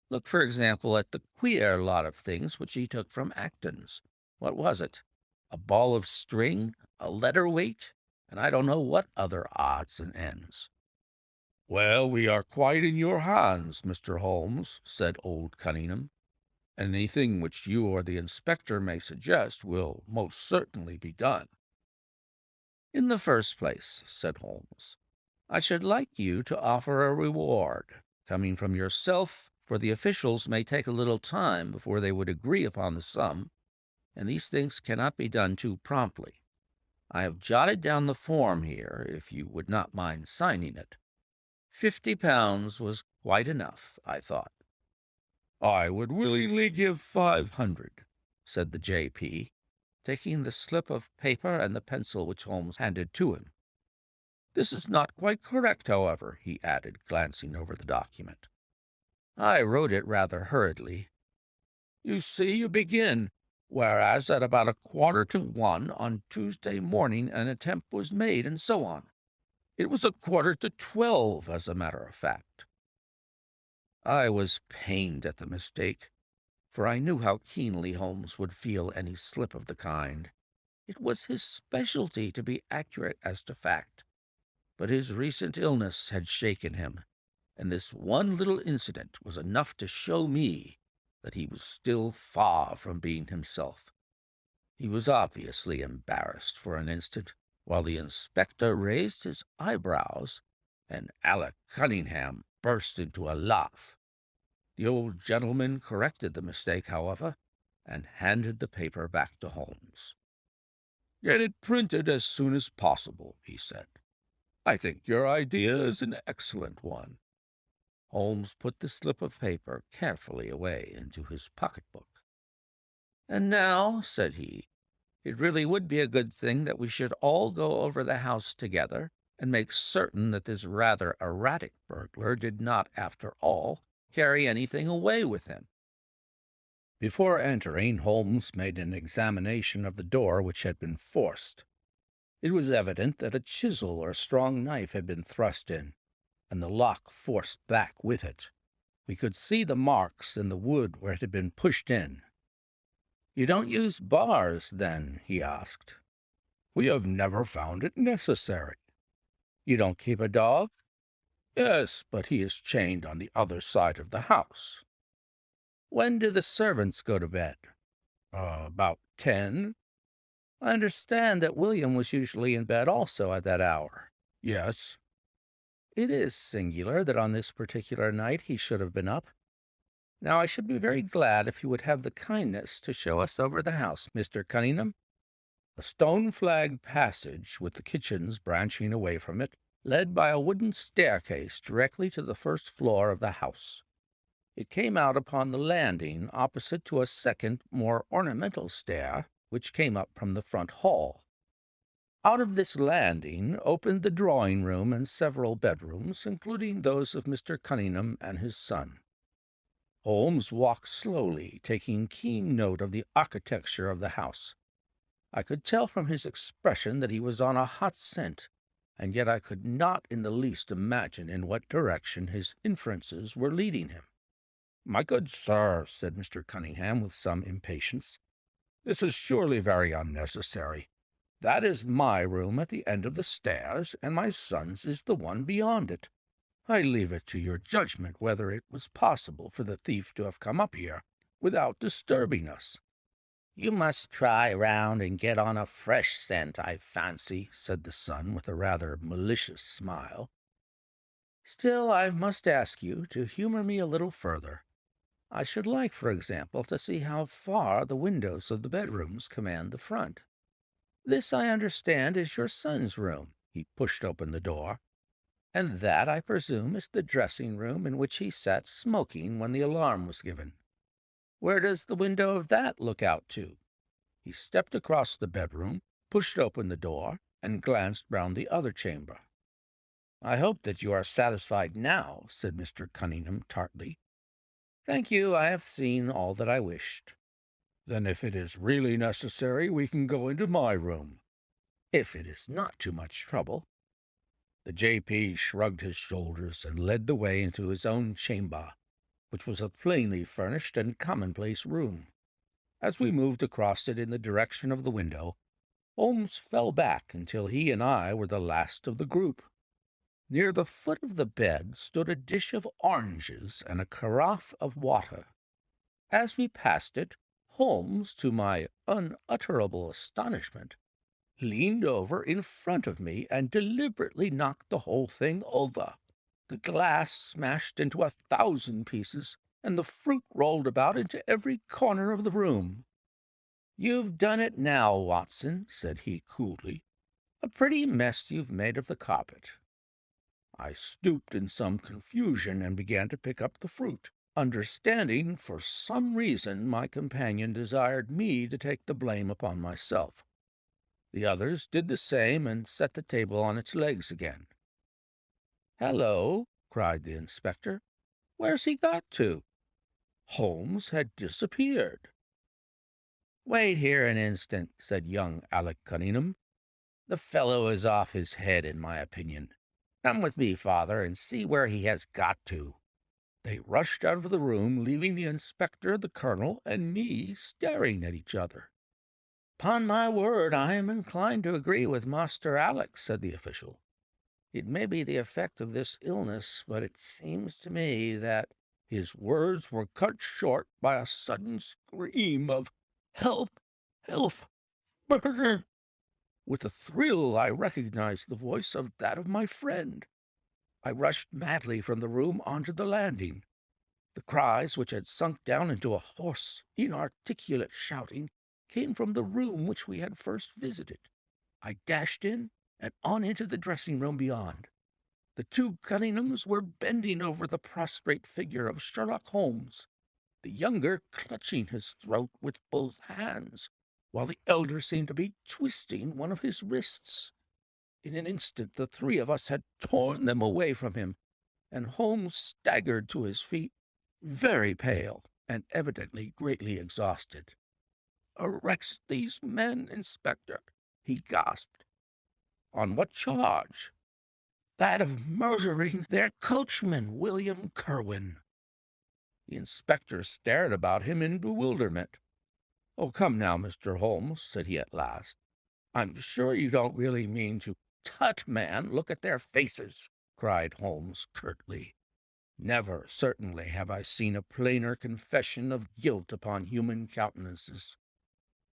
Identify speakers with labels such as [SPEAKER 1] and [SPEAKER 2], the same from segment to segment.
[SPEAKER 1] Look, for example, at the queer lot of things which he took from Acton's. What was it? A ball of string, a letter weight, and I don't know what other odds and ends. "Well, we are quite in your hands, Mr. Holmes," said old Cunningham. "Anything which you or the inspector may suggest will most certainly be done." "In the first place," said Holmes, "I should like you to offer a reward, coming from yourself, for the officials may take a little time before they would agree upon the sum, and these things cannot be done too promptly. I have jotted down the form here, if you would not mind signing it. £50 was quite enough, I thought. "I would willingly give 500, said the J.P., taking the slip of paper and the pencil which Holmes handed to him. "This is not quite correct, however," he added, glancing over the document. "I wrote it rather hurriedly. You see, you begin, 'Whereas at about 1:15 on Tuesday morning an attempt was made,' and so on. It was 1:45, as a matter of fact." I was pained at the mistake, for I knew how keenly Holmes would feel any slip of the kind. It was his specialty to be accurate as to fact, but his recent illness had shaken him, and this one little incident was enough to show me that he was still far from being himself. He was obviously embarrassed for an instant, while the inspector raised his eyebrows, and Alec Cunningham burst into a laugh. The old gentleman corrected the mistake, however, and handed the paper back to Holmes. "Get it printed as soon as possible," he said. "I think your idea is an excellent one." Holmes put the slip of paper carefully away into his pocketbook. "And now," said he, "it really would be a good thing that we should all go over the house together and make certain that this rather erratic burglar did not, after all, carry anything away with him." Before entering, Holmes made an examination of the door which had been forced. It was evident that a chisel or strong knife had been thrust in, and the lock forced back with it. We could see the marks in the wood where it had been pushed in. "You don't use bars, then?" he asked. "We have never found it necessary." "You don't keep a dog?" "Yes, but he is chained on the other side of the house." "When do the servants go to bed?" About 10." "I understand that William was usually in bed also at that hour." "Yes." "It is singular that on this particular night he should have been up. Now I should be very glad if you would have the kindness to show us over the house, Mr. Cunningham." A stone-flagged passage, with the kitchens branching away from it, led by a wooden staircase directly to the first floor of the house. It came out upon the landing opposite to a second, more ornamental stair, which came up from the front hall. Out of this landing opened the drawing-room and several bedrooms, including those of Mr. Cunningham and his son. Holmes walked slowly, taking keen note of the architecture of the house. I could tell from his expression that he was on a hot scent, and yet I could not in the least imagine in what direction his inferences were leading him. "My good sir," said Mr. Cunningham with some impatience, "this is surely very unnecessary. That is my room at the end of the stairs, and my son's is the one beyond it. I leave it to your judgment whether it was possible for the thief to have come up here without disturbing us." "You must try round and get on a fresh scent, I fancy," said the son, with a rather malicious smile. "Still, I must ask you to humor me a little further. I should like, for example, to see how far the windows of the bedrooms command the front. This, I understand, is your son's room." He pushed open the door. "And that, I presume, is the dressing-room in which he sat smoking when the alarm was given. Where does the window of that look out to?" He stepped across the bedroom, pushed open the door, and glanced round the other chamber. "I hope that you are satisfied now," said Mr. Cunningham tartly. "Thank you, I have seen all that I wished." "Then if it is really necessary, we can go into my room." "If it is not too much trouble." The J.P. shrugged his shoulders and led the way into his own chamber. which was a plainly furnished and commonplace room. As we moved across it in the direction of the window, Holmes fell back until he and I were the last of the group. Near the foot of the bed stood a dish of oranges and a carafe of water. As we passed it, Holmes, to my unutterable astonishment, leaned over in front of me and deliberately knocked the whole thing over. The glass smashed into 1,000 pieces, and the fruit rolled about into every corner of the room. "You've done it now, Watson," said he coolly. "A pretty mess you've made of the carpet." I stooped in some confusion and began to pick up the fruit, understanding for some reason my companion desired me to take the blame upon myself. The others did the same and set the table on its legs again. "Hello!" cried the inspector. "Where's he got to?" Holmes had disappeared. "Wait here an instant," said young Alec Cunningham. "The fellow is off his head, in my opinion. Come with me, father, and see where he has got to." They rushed out of the room, leaving the inspector, the colonel, and me staring at each other. "'Pon my word, I am inclined to agree with Master Alec," said the official. "It may be the effect of this illness, but it seems to me that—" His words were cut short by a sudden scream of "Help! Help! Murder!" With a thrill I recognized the voice of that of my friend. I rushed madly from the room onto the landing. The cries, which had sunk down into a hoarse, inarticulate shouting, came from the room which we had first visited. I dashed in and on into the dressing-room beyond. The two Cunninghams were bending over the prostrate figure of Sherlock Holmes, the younger clutching his throat with both hands, while the elder seemed to be twisting one of his wrists. In an instant the three of us had torn them away from him, and Holmes staggered to his feet, very pale and evidently greatly exhausted. "Arrest these men, Inspector," he gasped. "On what charge?" "That of murdering their coachman, William Kerwin." The inspector stared about him in bewilderment. "Oh, come now, Mr. Holmes," said he at last. "I'm sure you don't really mean to—" "Tut, man, look at their faces," cried Holmes curtly. "Never, certainly, have I seen a plainer confession of guilt upon human countenances."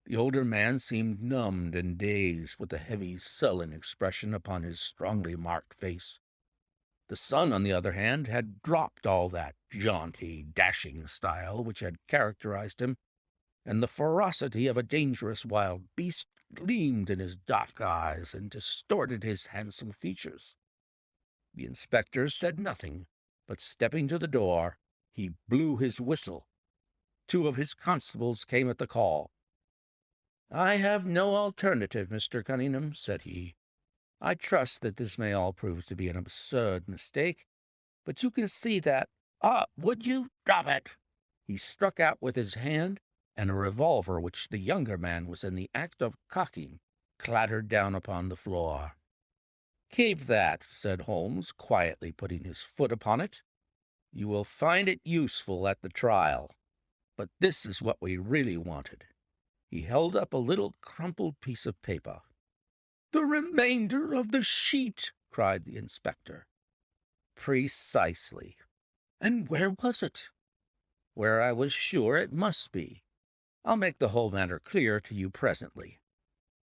[SPEAKER 1] The older man seemed numbed and dazed, with a heavy, sullen expression upon his strongly marked face. The son, on the other hand, had dropped all that jaunty, dashing style which had characterized him, and the ferocity of a dangerous wild beast gleamed in his dark eyes and distorted his handsome features. The inspector said nothing, but stepping to the door, he blew his whistle. Two of his constables came at the call. "I have no alternative, Mr. Cunningham," said he. "I trust that this may all prove to be an absurd mistake, but you can see that— would you drop it?" He struck out with his hand, and a revolver which the younger man was in the act of cocking clattered down upon the floor. "Keep that," said Holmes, quietly putting his foot upon it. "You will find it useful at the trial. But this is what we really wanted." He held up a little crumpled piece of paper. "The remainder of the sheet!" cried the inspector. "Precisely." "And where was it?" "Where I was sure it must be. I'll make the whole matter clear to you presently.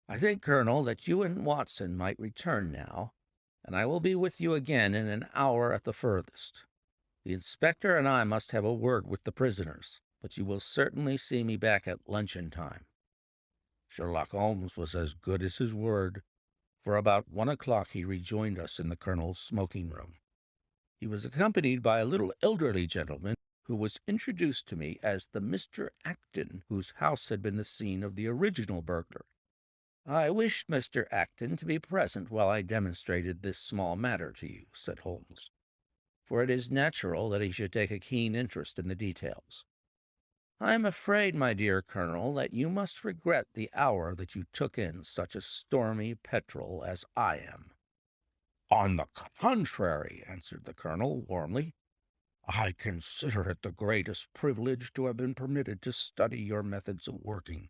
[SPEAKER 1] I think, Colonel, that you and Watson might return now, and I will be with you again in an hour at the furthest. The inspector and I must have a word with the prisoners, but you will certainly see me back at luncheon time." Sherlock Holmes was as good as his word. For about 1 o'clock he rejoined us in the colonel's smoking-room. He was accompanied by a little elderly gentleman who was introduced to me as the Mr. Acton whose house had been the scene of the original burglary. "I wished Mr. Acton to be present while I demonstrated this small matter to you," said Holmes, "for it is natural that he should take a keen interest in the details. I am afraid, my dear Colonel, that you must regret the hour that you took in such a stormy petrel as I am." "On the contrary," answered the colonel warmly, I consider it the greatest privilege to have been permitted to study your methods of working.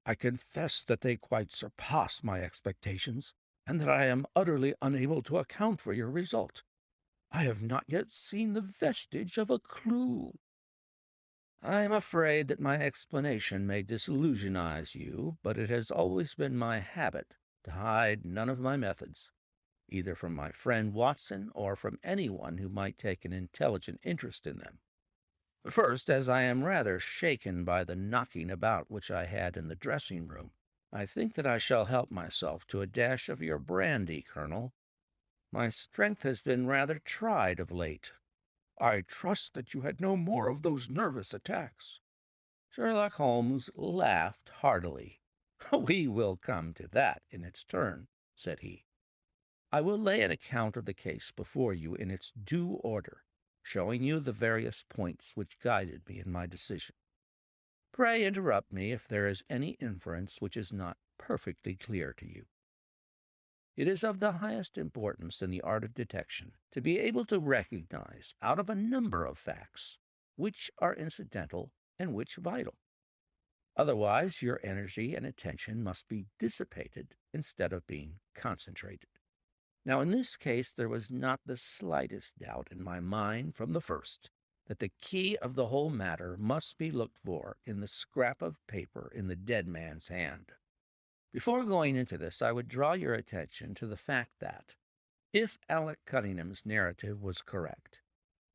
[SPEAKER 1] I confess that they quite surpass my expectations, and that I am utterly unable to account for your result. I have not yet seen the vestige of a clue. I am afraid that my explanation may disillusionize you, but it has always been my habit to hide none of my methods, either from my friend Watson or from anyone who might take an intelligent interest in them. First, as I am rather shaken by the knocking about which I had in the dressing room, I think that I shall help myself to a dash of your brandy, Colonel. My strength has been rather tried of late. I trust that you had no more of those nervous attacks. Sherlock Holmes laughed heartily. We will come to that in its turn, said he. I will lay an account of the case before you in its due order, showing you the various points which guided me in my decision. Pray interrupt me if there is any inference which is not perfectly clear to you. It is of the highest importance in the art of detection to be able to recognize, out of a number of facts, which are incidental and which vital. Otherwise, your energy and attention must be dissipated instead of being concentrated. Now, in this case, there was not the slightest doubt in my mind from the first that the key of the whole matter must be looked for in the scrap of paper in the dead man's hand. Before going into this, I would draw your attention to the fact that, if Alec Cunningham's narrative was correct,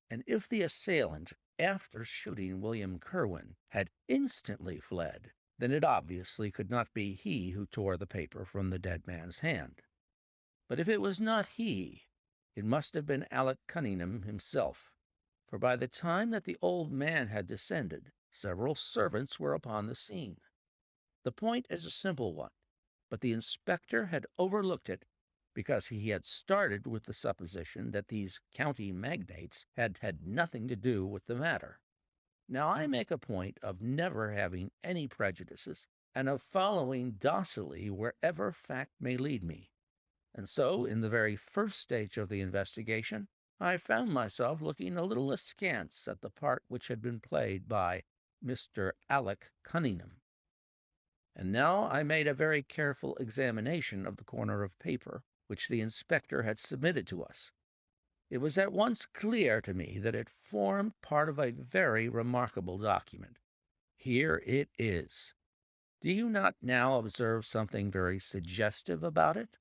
[SPEAKER 1] and if the assailant, after shooting William Kerwin, had instantly fled, then it obviously could not be he who tore the paper from the dead man's hand. But if it was not he, it must have been Alec Cunningham himself, for by the time that the old man had descended, several servants were upon the scene. The point is a simple one, but the inspector had overlooked it because he had started with the supposition that these county magnates had had nothing to do with the matter. Now I make a point of never having any prejudices, and of following docilely wherever fact may lead me. And so, in the very first stage of the investigation, I found myself looking a little askance at the part which had been played by Mr. Alec Cunningham. And now I made a very careful examination of the corner of paper which the inspector had submitted to us. It was at once clear to me that it formed part of a very remarkable document. Here it is. Do you not now observe something very suggestive about it?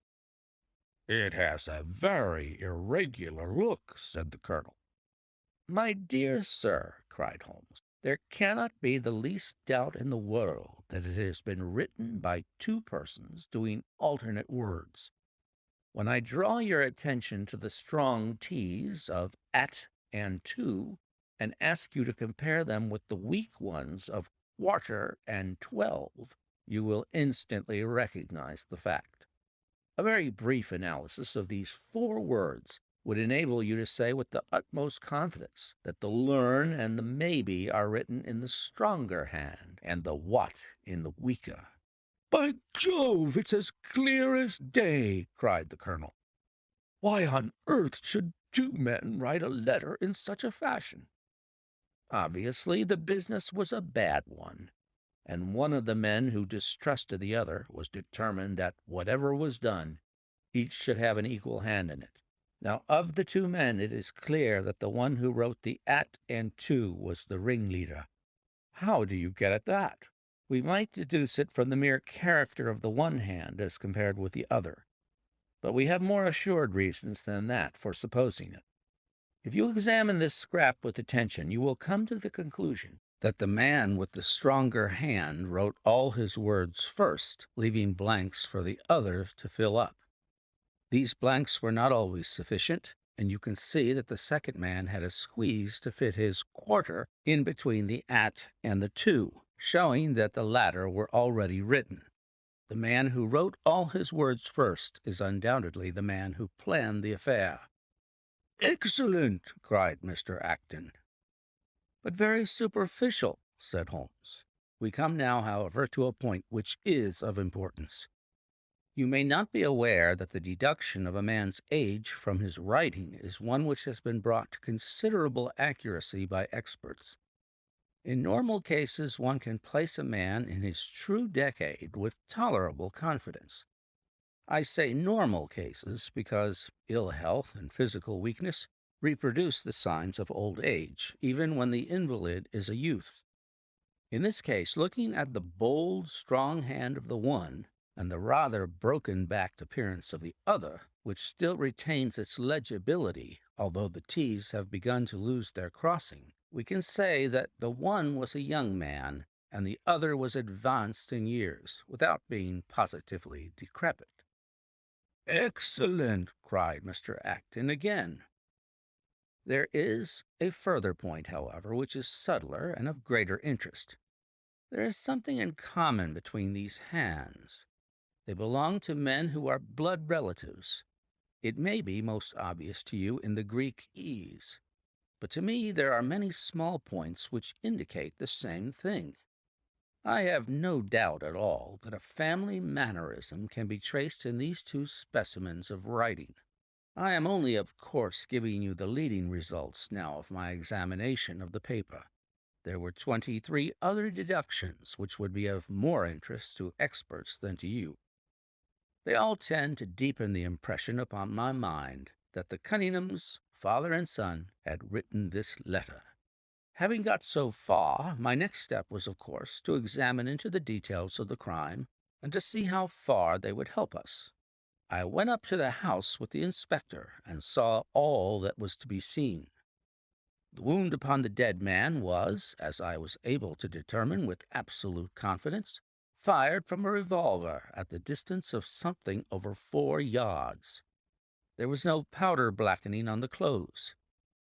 [SPEAKER 1] It has a very irregular look, said the colonel. My dear sir, cried Holmes, there cannot be the least doubt in the world that it has been written by two persons doing alternate words. When I draw your attention to the strong T's of at and to, and ask you to compare them with the weak ones of quarter and 12, you will instantly recognize the fact. A very brief analysis of these four words would enable you to say with the utmost confidence that the learn and the maybe are written in the stronger hand, and the what in the weaker. By Jove, it's as clear as day, cried the colonel. Why on earth should two men write a letter in such a fashion? Obviously, the business was a bad one, and one of the men who distrusted the other was determined that whatever was done, each should have an equal hand in it. Now, of the two men, it is clear that the one who wrote the at and to was the ringleader. How do you get at that? We might deduce it from the mere character of the one hand as compared with the other, but we have more assured reasons than that for supposing it. If you examine this scrap with attention, you will come to the conclusion that the man with the stronger hand wrote all his words first, leaving blanks for the other to fill up. These blanks were not always sufficient, and you can see that the second man had a squeeze to fit his quarter in between the at and the to, showing that the latter were already written. The man who wrote all his words first is undoubtedly the man who planned the affair. Excellent, cried Mr. Acton. But very superficial, said Holmes. We come now, however, to a point which is of importance. You may not be aware that the deduction of a man's age from his writing is one which has been brought to considerable accuracy by experts. In normal cases, one can place a man in his true decade with tolerable confidence. I say normal cases because ill health and physical weakness reproduce the signs of old age, even when the invalid is a youth. In this case, looking at the bold, strong hand of the one and the rather broken backed appearance of the other, which still retains its legibility, although the T's have begun to lose their crossing, we can say that the one was a young man and the other was advanced in years, without being positively decrepit. Excellent, cried Mr. Acton again. There is a further point, however, which is subtler and of greater interest. There is something in common between these hands. They belong to men who are blood relatives. It may be most obvious to you in the Greek E's, but to me there are many small points which indicate the same thing. I have no doubt at all that a family mannerism can be traced in these two specimens of writing. I am only, of course, giving you the leading results now of my examination of the paper. There were 23 other deductions which would be of more interest to experts than to you. They all tend to deepen the impression upon my mind that the Cunninghams, father and son, had written this letter. Having got so far, my next step was, of course, to examine into the details of the crime and to see how far they would help us. I went up to the house with the inspector and saw all that was to be seen. The wound upon the dead man was, as I was able to determine with absolute confidence, fired from a revolver at the distance of something over 4 yards. There was no powder blackening on the clothes.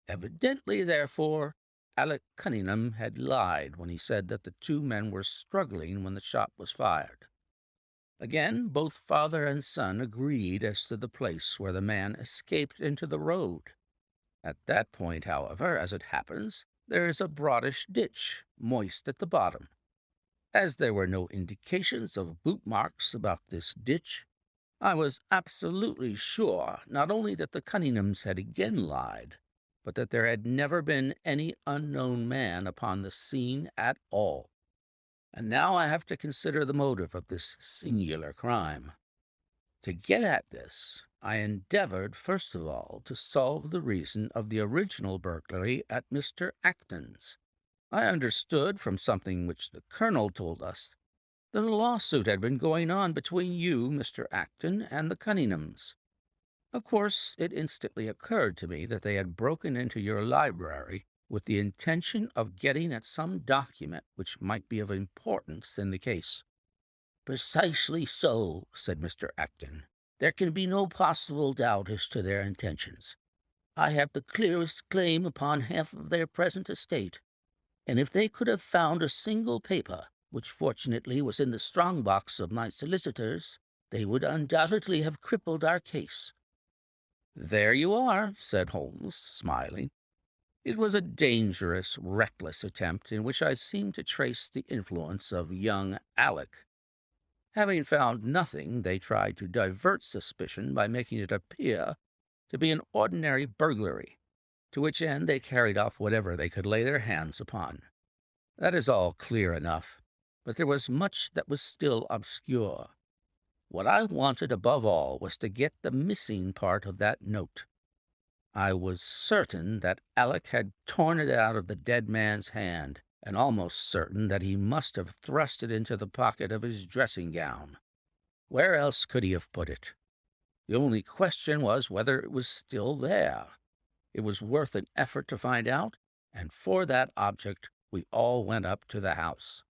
[SPEAKER 1] Evidently, therefore, Alec Cunningham had lied when he said that the two men were struggling when the shot was fired. Again, both father and son agreed as to the place where the man escaped into the road. At that point, however, as it happens, there is a broadish ditch, moist at the bottom. As there were no indications of boot marks about this ditch, I was absolutely sure not only that the Cunninghams had again lied, but that there had never been any unknown man upon the scene at all. And now I have to consider the motive of this singular crime. To get at this, I endeavored, first of all, to solve the reason of the original burglary at Mr. Acton's. I understood from something which the colonel told us that a lawsuit had been going on between you, Mr. Acton, and the Cunninghams. Of course, it instantly occurred to me that they had broken into your library with the intention of getting at some document which might be of importance in the case. Precisely so, said Mr. Acton. There can be no possible doubt as to their intentions. I have the clearest claim upon half of their present estate, and if they could have found a single paper, which fortunately was in the strong box of my solicitors, they would undoubtedly have crippled our case. There you are, said Holmes, smiling. It was a dangerous, reckless attempt in which I seemed to trace the influence of young Alec. Having found nothing, they tried to divert suspicion by making it appear to be an ordinary burglary, to which end they carried off whatever they could lay their hands upon. That is all clear enough, but there was much that was still obscure. What I wanted above all was to get the missing part of that note. I was certain that Alec had torn it out of the dead man's hand, and almost certain that he must have thrust it into the pocket of his dressing gown. Where else could he have put it? The only question was whether it was still there. It was worth an effort to find out, and for that object we all went up to the house.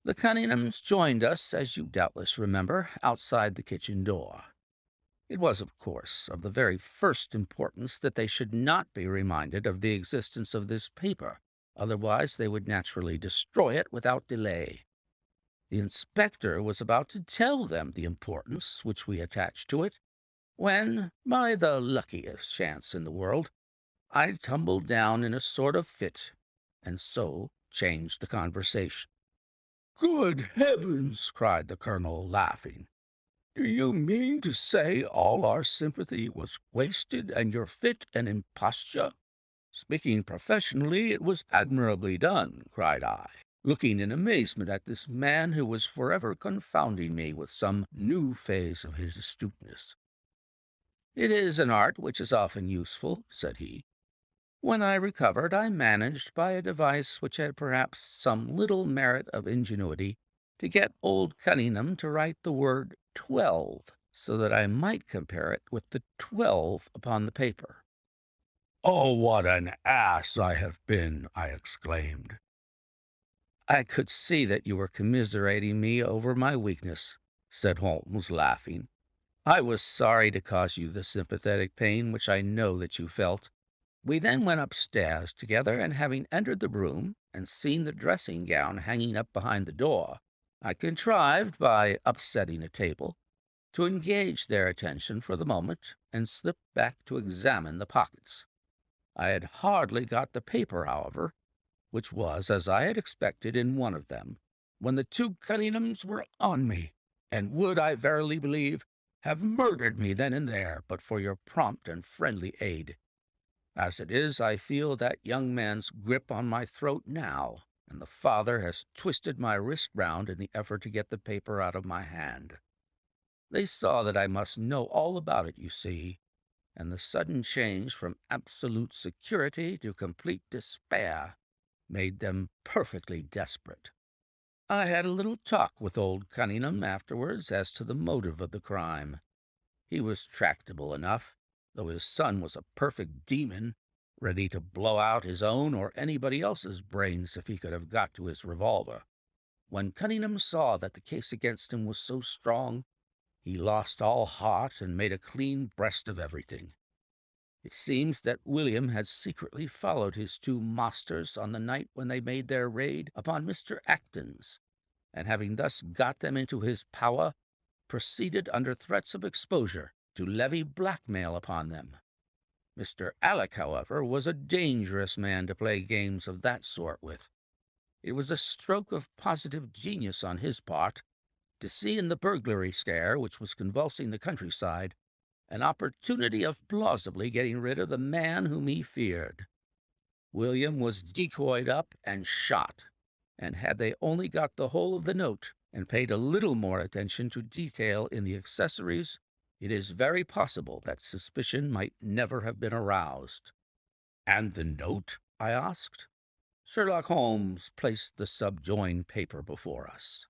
[SPEAKER 1] The Cunninghams joined us, as you doubtless remember, outside the kitchen door. It was, of course, of the very first importance that they should not be reminded of the existence of this paper, otherwise they would naturally destroy it without delay. The inspector was about to tell them the importance which we attached to it, when, by the luckiest chance in the world, I tumbled down in a sort of fit, and so changed the conversation. "Good heavens!" cried the colonel, laughing. Do you mean to say all our sympathy was wasted and your fit an imposture? Speaking professionally, it was admirably done, cried I, looking in amazement at this man who was forever confounding me with some new phase of his astuteness. It is an art which is often useful, said he. When I recovered, I managed, by a device which had perhaps some little merit of ingenuity, to get old Cunningham to write the word 12, so that I might compare it with the 12 upon the paper. "Oh, what an ass I have been!" I exclaimed. "I could see that you were commiserating me over my weakness," said Holmes, laughing. "I was sorry to cause you the sympathetic pain which I know that you felt." We then went upstairs together, and having entered the room and seen the dressing-gown hanging up behind the door, I contrived, by upsetting a table, to engage their attention for the moment, and slipped back to examine the pockets. I had hardly got the paper, however, which was, as I had expected, in one of them, when the two Cunninghams were on me, and would, I verily believe, have murdered me then and there, but for your prompt and friendly aid. As it is, I feel that young man's grip on my throat now, and the father has twisted my wrist round in the effort to get the paper out of my hand. They saw that I must know all about it, you see, and the sudden change from absolute security to complete despair made them perfectly desperate. I had a little talk with old Cunningham afterwards as to the motive of the crime. He was tractable enough, though his son was a perfect demon, ready to blow out his own or anybody else's brains if he could have got to his revolver. When Cunningham saw that the case against him was so strong, he lost all heart and made a clean breast of everything. It seems that William had secretly followed his two masters on the night when they made their raid upon Mr. Acton's, and having thus got them into his power, proceeded under threats of exposure to levy blackmail upon them. Mr. Alec, however, was a dangerous man to play games of that sort with. It was a stroke of positive genius on his part to see in the burglary scare which was convulsing the countryside an opportunity of plausibly getting rid of the man whom he feared. William was decoyed up and shot, and had they only got the whole of the note and paid a little more attention to detail in the accessories, it is very possible that suspicion might never have been aroused. "And the note?" I asked. Sherlock Holmes placed the subjoined paper before us.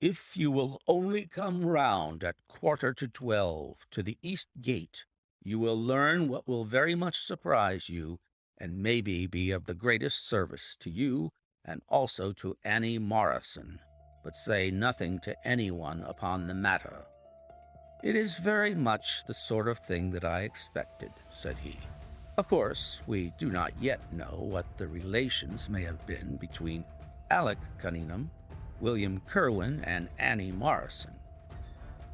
[SPEAKER 1] "If you will only come round at 11:45 to the East Gate, you will learn what will very much surprise you, and maybe be of the greatest service to you and also to Annie Morrison. But say nothing to anyone upon the matter." "It is very much the sort of thing that I expected," said he. "Of course, we do not yet know what the relations may have been between Alec Cunningham, William Kerwin, and Annie Morrison.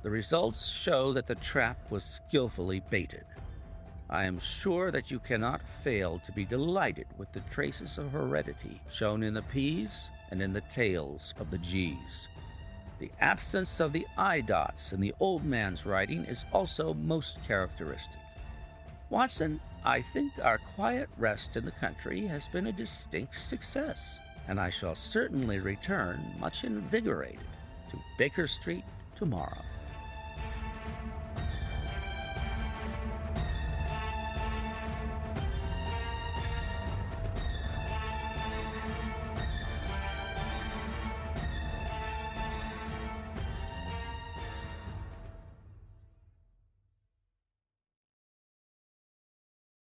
[SPEAKER 1] The results show that the trap was skillfully baited. I am sure that you cannot fail to be delighted with the traces of heredity shown in the P's and in the tails of the G's. The absence of the eye dots in the old man's writing is also most characteristic. Watson, I think our quiet rest in the country has been a distinct success, and I shall certainly return much invigorated to Baker Street tomorrow."